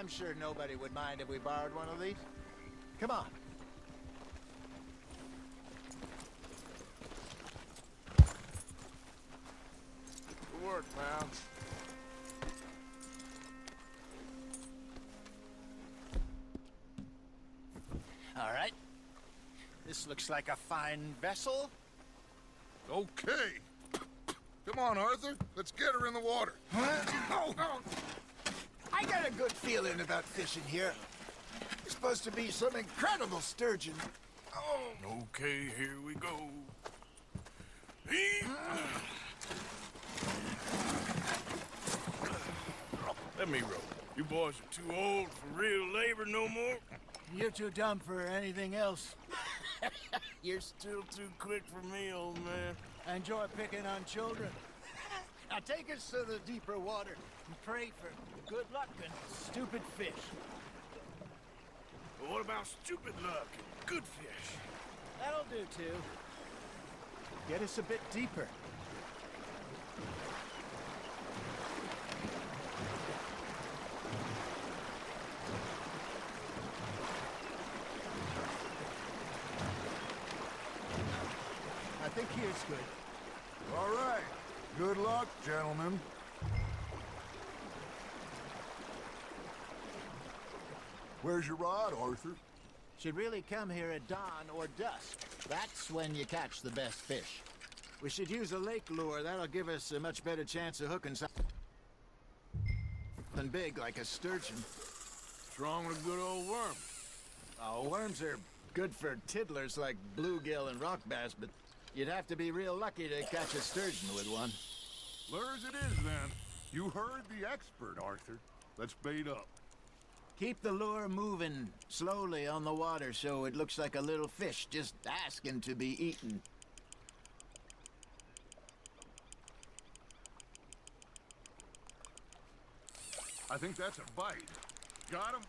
I'm sure nobody would mind if we borrowed one of these. Come on. Good work, pal. All right. This looks like a fine vessel. Okay. Come on, Arthur. Let's get her in the water. Oh. I got a good feeling about fishing here. It's supposed to be some incredible sturgeon. Oh. Okay, here we go. Let me row. You boys are too old for real labor no more. You're too dumb for anything else. You're still too quick for me, old man. I enjoy picking on children. Now take us to the deeper water and pray for good luck and stupid fish. But what about stupid luck and good fish? That'll do, too. Get us a bit deeper. I think here's good. All right. Good luck, gentlemen. Where's your rod, Arthur? Should really come here at dawn or dusk. That's when you catch the best fish. We should use a lake lure. That'll give us a much better chance of hooking something big like a sturgeon. What's wrong with a good old worm? Oh, worms are good for tiddlers like bluegill and rock bass, but you'd have to be real lucky to catch a sturgeon with one. Lures it is, then. You heard the expert, Arthur. Let's bait up. Keep the lure moving slowly on the water so it looks like a little fish just asking to be eaten. I think that's a bite. Got him?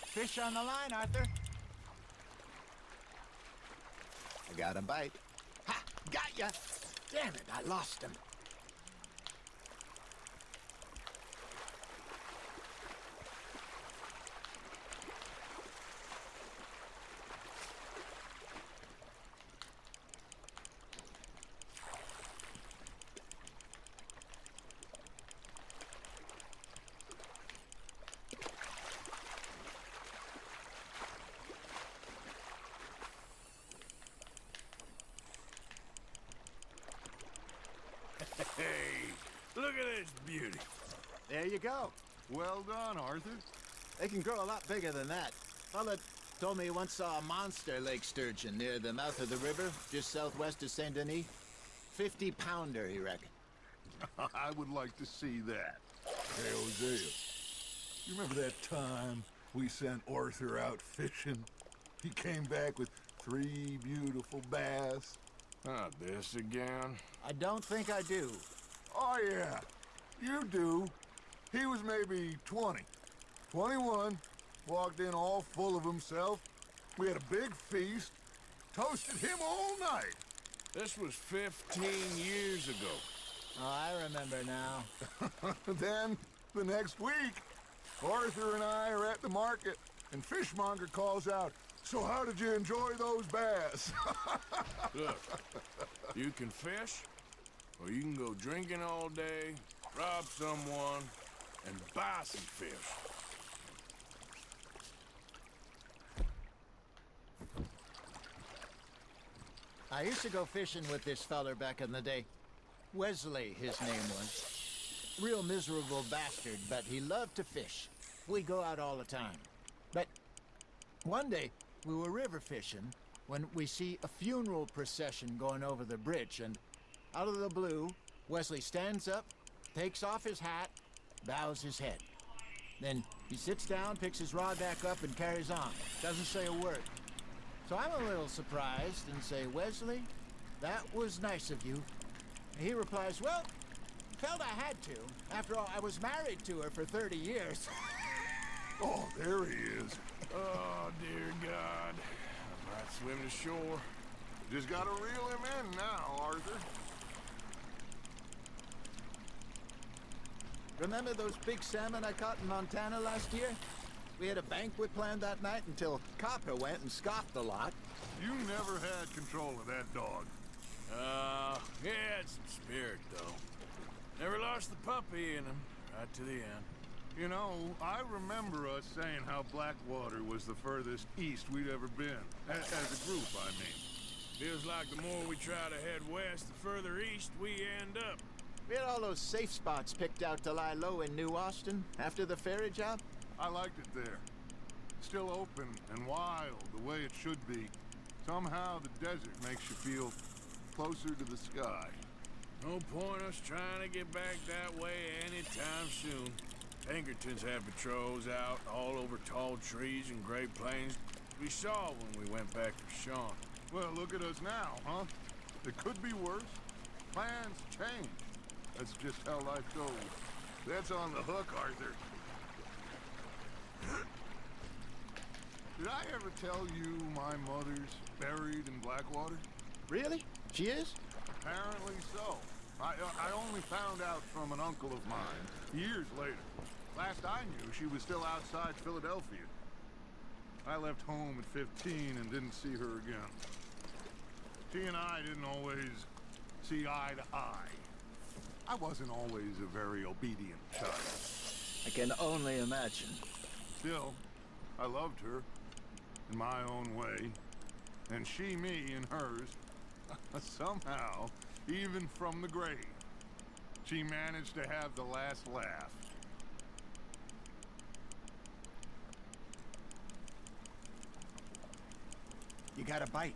Fish on the line, Arthur. I got a bite. Ha! Got ya! Damn it, I lost him. Hey, look at this beauty. There you go. Well done, Arthur. They can grow a lot bigger than that. Fella told me he once saw a monster lake sturgeon near the mouth of the river, just southwest of Saint Denis. 50-pounder, he reckoned. I would like to see that. Hey, Hosea. You remember that time we sent Arthur out fishing? He came back with 3 beautiful bass. Not this again. I don't think I do. Oh, yeah. You do. He was maybe 20. 21. Walked in all full of himself. We had a big feast. Toasted him all night. This was 15 years ago. Oh, I remember now. Then, the next week, Arthur and I are at the market, and Fishmonger calls out, "So how did you enjoy those bass?" Look, you can fish, or you can go drinking all day, rob someone, and buy some fish. I used to go fishing with this feller back in the day. Wesley, his name was. Real miserable bastard, but he loved to fish. We'd go out all the time. But one day, we were river fishing when we see a funeral procession going over the bridge, and out of the blue, Wesley stands up, takes off his hat, bows his head. Then he sits down, picks his rod back up, and carries on. Doesn't say a word. So I'm a little surprised and say, "Wesley, that was nice of you." And he replies, "Well, felt I had to. After all, I was married to her for 30 years. Oh, there he is. Oh, dear God. I might swim to shore. Just gotta reel him in now, Arthur. Remember those big salmon I caught in Montana last year? We had a banquet planned that night until Copper went and scoffed the lot. You never had control of that dog. He had some spirit, though. Never lost the puppy in him, right to the end. You know, I remember us saying how Blackwater was the furthest east we'd ever been. As a group, I mean. Feels like the more we try to head west, the further east we end up. We had all those safe spots picked out to lie low in New Austin after the ferry job. I liked it there. Still open and wild, the way it should be. Somehow the desert makes you feel closer to the sky. No point us trying to get back that way anytime soon. Pinkertons had patrols out all over tall trees and Great Plains. We saw when we went back to Sean. Well, look at us now, huh? It could be worse. Plans change. That's just how life goes. That's on the hook, Arthur. Did I ever tell you my mother's buried in Blackwater? Really? She is? Apparently so. I only found out from an uncle of mine years later. Last I knew, she was still outside Philadelphia. I left home at 15 and didn't see her again. She and I didn't always see eye to eye. I wasn't always a very obedient child. I can only imagine. Still, I loved her in my own way, and she me in hers. Somehow, even from the grave, she managed to have the last laugh. You got a bite.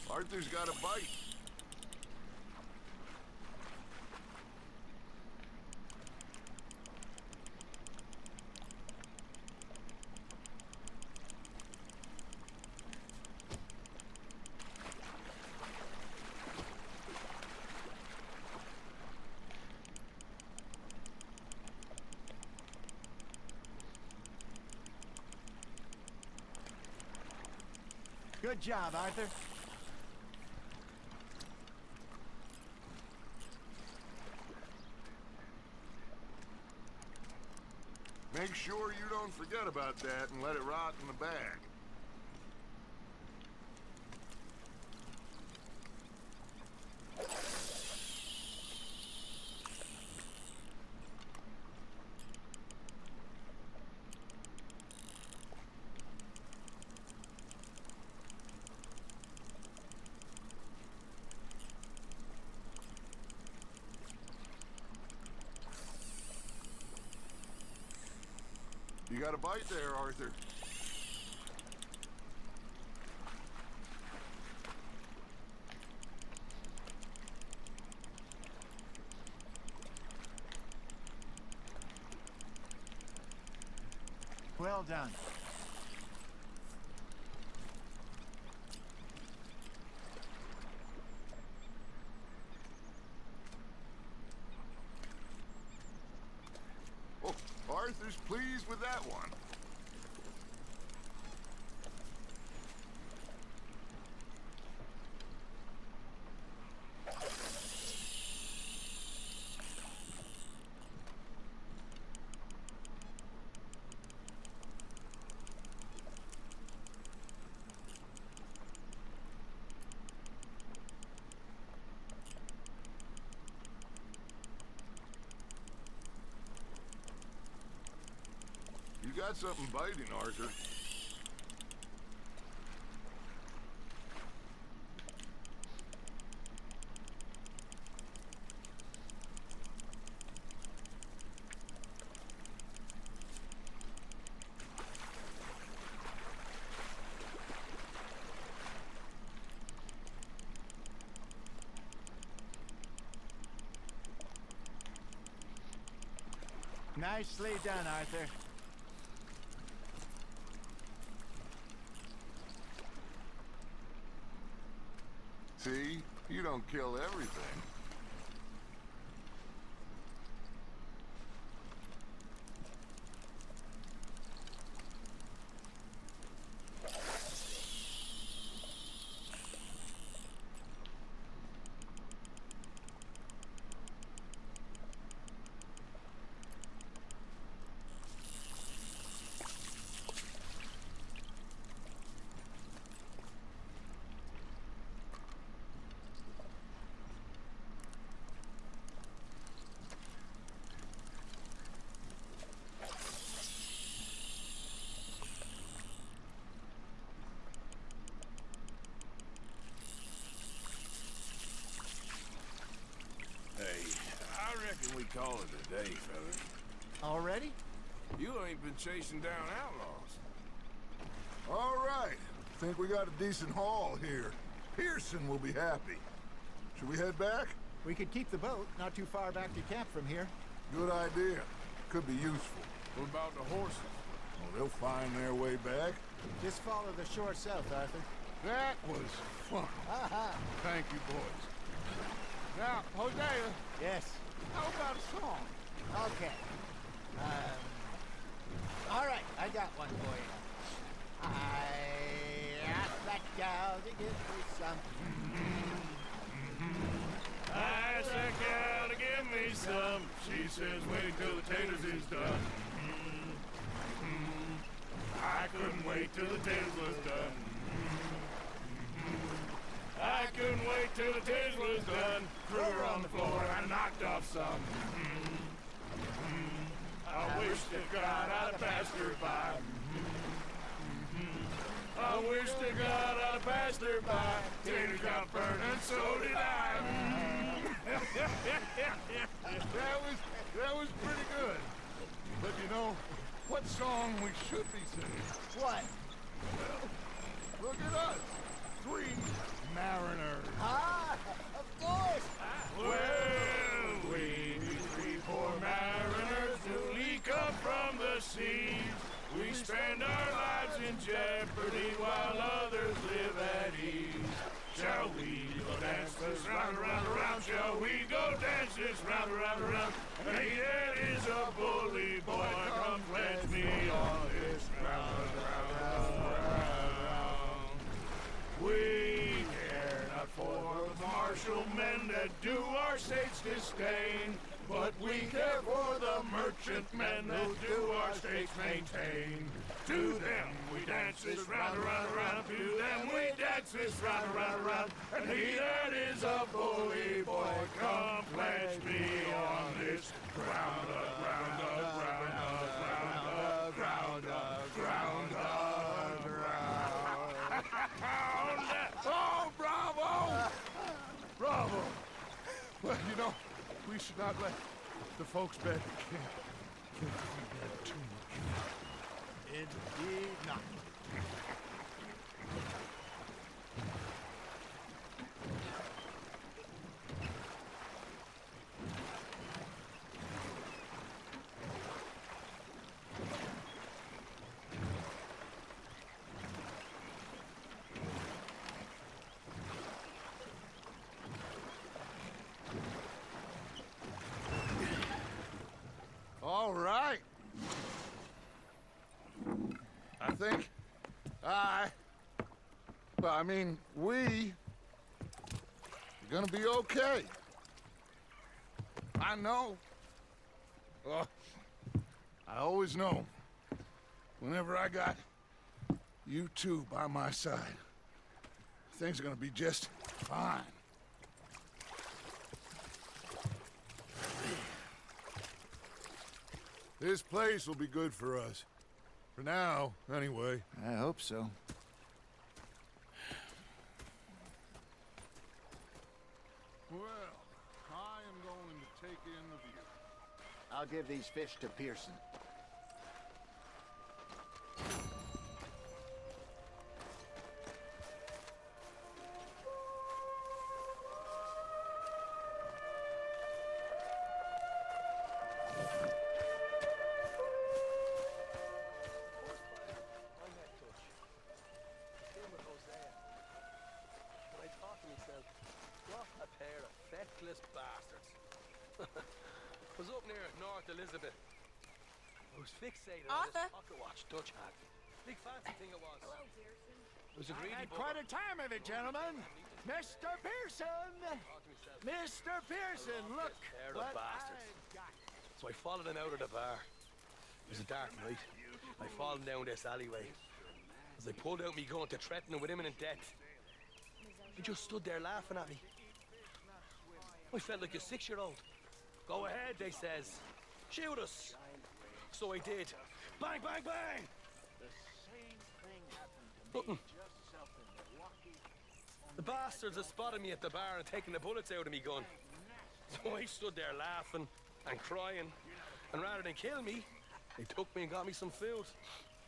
Arthur's got a bite. Good job, Arthur. Make sure you don't forget about that and let it rot in the bag. You got a bite there, Arthur. Well done. Oh, Arthur's pleased with that one. You got something biting, Arthur. Nicely done, Arthur. See? You don't kill everything. call it a day, fellas. Already? You ain't been chasing down outlaws. All right. Think we got a decent haul here. Pearson will be happy. Should we head back? We could keep the boat, not too far back to camp from here. Good idea. Could be useful. What about the horses? Well, they'll find their way back. Just follow the shore south, Arthur. That was fun. Thank you, boys. Now, Hosea, Yes. how about a song? Okay. All right, I got one for you. I asked that gal to give me some. I asked that gal to give me some. She says wait till the taters is done. I couldn't wait till the taters was done. I couldn't wait till the taters was done. Threw her on the floor and I knocked off some. I wish to God I'd have passed her by. I wish to God I'd have passed her by. Taters got burned and so did I. That was pretty good. But you know, what song we should be singing? What? Look at us. 3 mariners. Ah, of course. Well, we 3 poor mariners newly come from the seas. We spend our lives in jeopardy while others live at ease. Shall we go dance this round, around, around? Shall we go dance this round, around, around? Hey, that is a bully boy. Come pledge me on this round, round, round. We care not for the martial men that do our states disdain, but we care for the merchant men who do our states maintain. To them we dance this round, around, around. To them we dance this round, around, around. And he that is a bully boy, come pledge me on this ground up, ground up, ground up, ground up, ground up, ground up, ground up. Oh, bravo! Bravo! Well, you know, we should not let the folks back at camp think we had too much. Indeed not. All right. I think we are gonna be okay. I know. I always know. Whenever I got you two by my side, things are gonna be just fine. This place will be good for us. For now, anyway. I hope so. Well, I am going to take in the view. I'll give these fish to Pearson. Bastards. Was up near North Elizabeth. I was fixated on this pocket watch Dutch had. Big fancy thing it was. Hello, Pearson. It was a greedy Had quite a time of it, gentlemen. Mr. Pearson! Mr. Pearson, look what bastards. I've got. So I followed him out of the bar. It was a dark night. I followed him down this alleyway. As I pulled out me gun to threaten him with imminent death, he just stood there laughing at me. I felt like a 6-year-old. Go ahead, they says. Shoot us. So I did. Bang, bang, bang! The same thing happened to me Nothing. just south of Milwaukee. The bastards had spotted me at the bar and taken the bullets out of me gun. So I stood there laughing and crying. And rather than kill me, they took me and got me some food.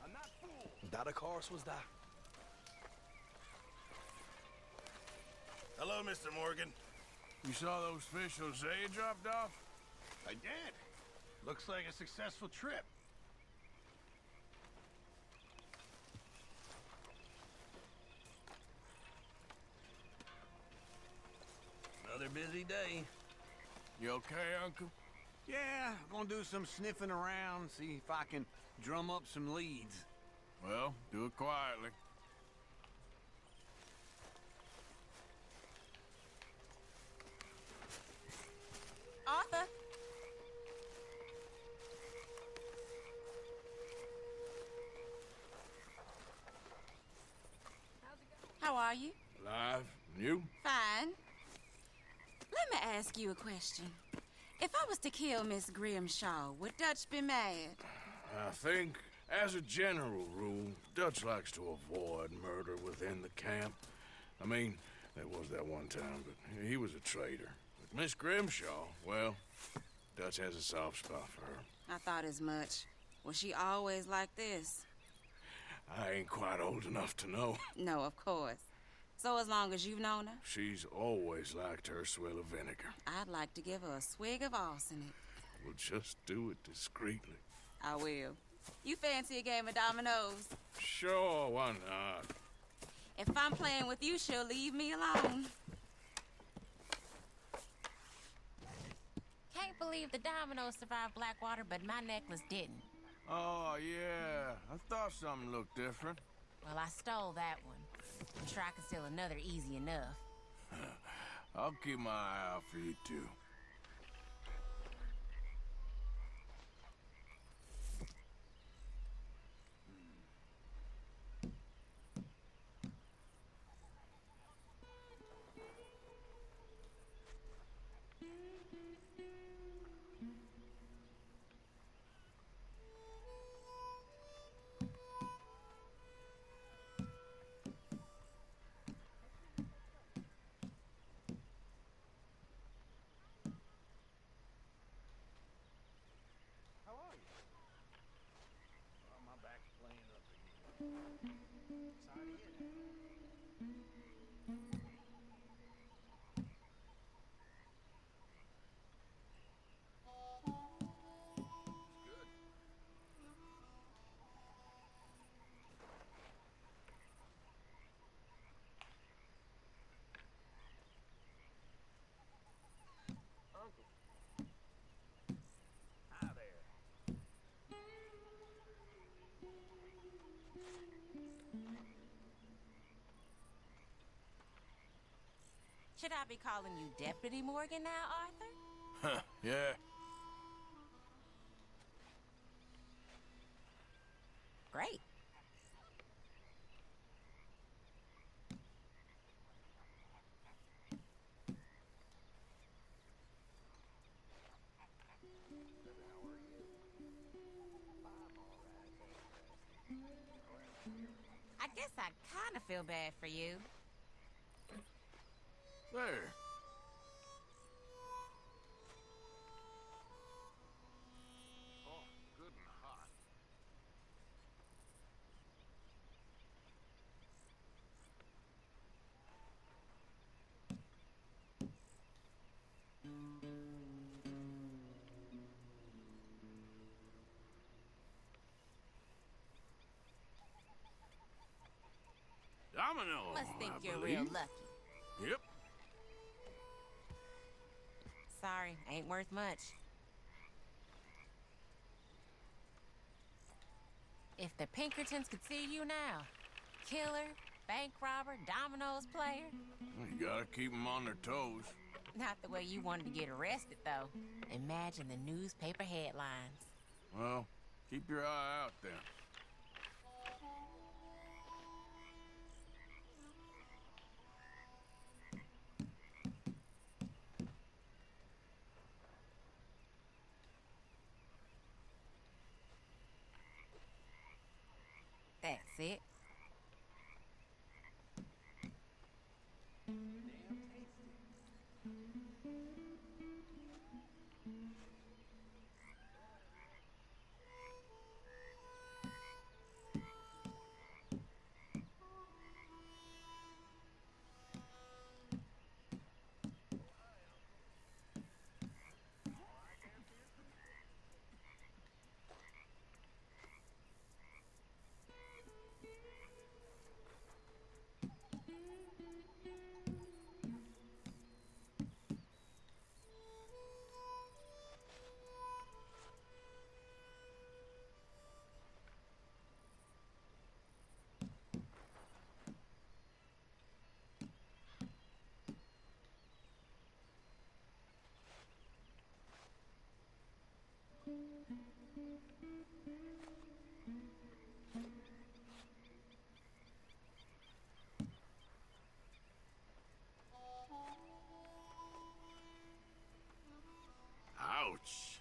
I'm not fool. And that, of course, was that. Hello, Mr. Morgan. You saw those fish Hosea dropped off? I did. Looks like a successful trip. Another busy day. You okay, Uncle? Yeah, gonna do some sniffing around, see if I can drum up some leads. Well, do it quietly. Arthur? How are you? Alive? And you? Fine. Let me ask you a question. If I was to kill Miss Grimshaw, would Dutch be mad? I think, as a general rule, Dutch likes to avoid murder within the camp. I mean, there was that one time, but he was a traitor. But Miss Grimshaw, well, Dutch has a soft spot for her. I thought as much. Was she always like this? I ain't quite old enough to know. No, of course. So as long as you've known her, She's always liked her swill of vinegar. I'd like to give her a swig of arsenic. We'll just do it discreetly. I will. You fancy a game of dominoes? Sure, why not? If I'm playing with you, she'll leave me alone. Can't believe the dominoes survived Blackwater, but my necklace didn't. Oh, yeah. I thought something looked different. Well, I stole that one. I'm sure I can steal another easy enough. I'll keep my eye out for you, too. Should I be calling you Deputy Morgan now, Arthur? Huh, yeah. Great. I guess I kind of feel bad for you. There. Oh, good and hot. Domino, Must think I you're believe. real lucky. Yep. Sorry, ain't worth much. If the Pinkertons could see you now, killer, bank robber, dominoes player. You gotta keep them on their toes. Not the way you wanted to get arrested, though. Imagine the newspaper headlines. Well, keep your eye out then. That's it. Ouch.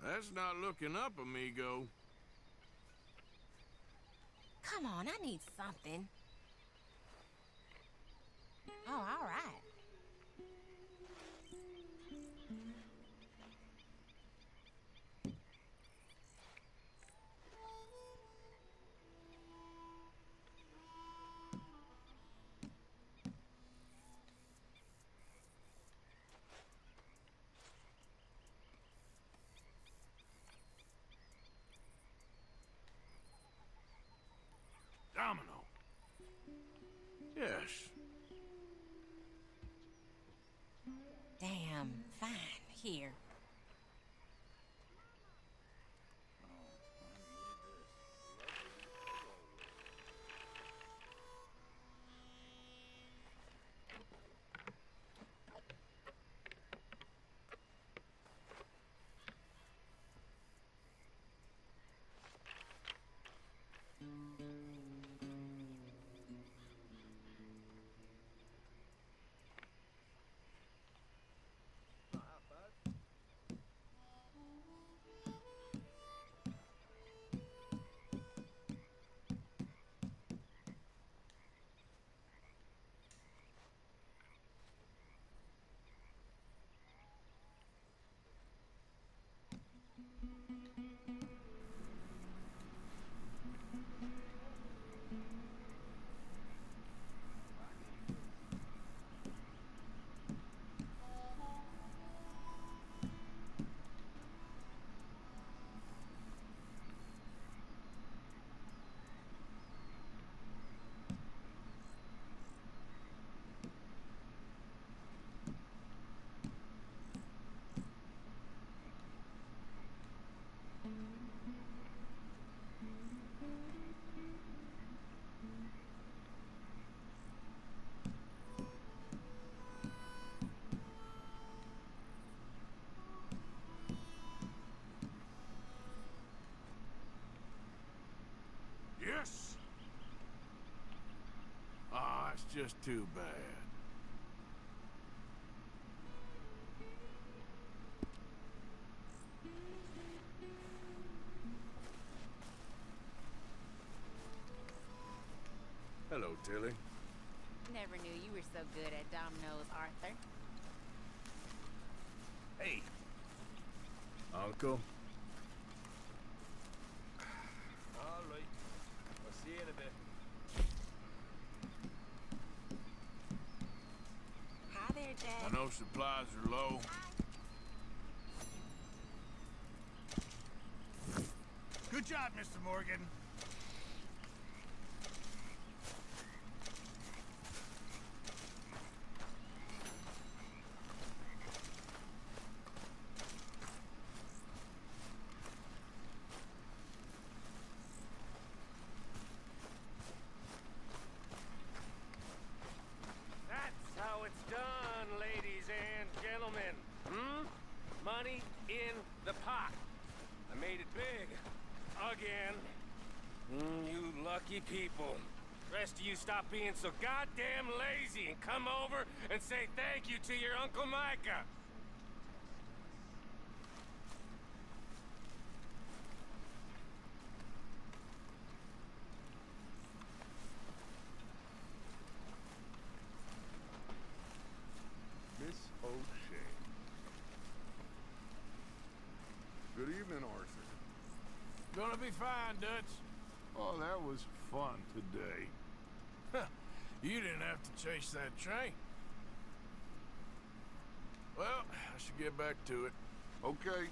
That's not looking up, amigo. Come on, I need something. Oh, all right. Domino. Yes. Damn, fine. Here. Yes. Ah, it's just too bad. Hello, Tilly. Never knew you were so good at dominoes, Arthur. Hey, Uncle. All right. I'll see you in a bit. Hi there, I Dad. know supplies are low. good job, Mr. Morgan. That's how it's done, ladies and gentlemen. Money in the pot. I made it big. Again. You lucky people. Rest of you stop being so goddamn lazy and come over and say thank you to your Uncle Micah. Miss O'Shea. Good evening, Arthur. Gonna be fine, Dutch. Oh, that was fun today. You didn't have to chase that train. Well, I should get back to it. Okay,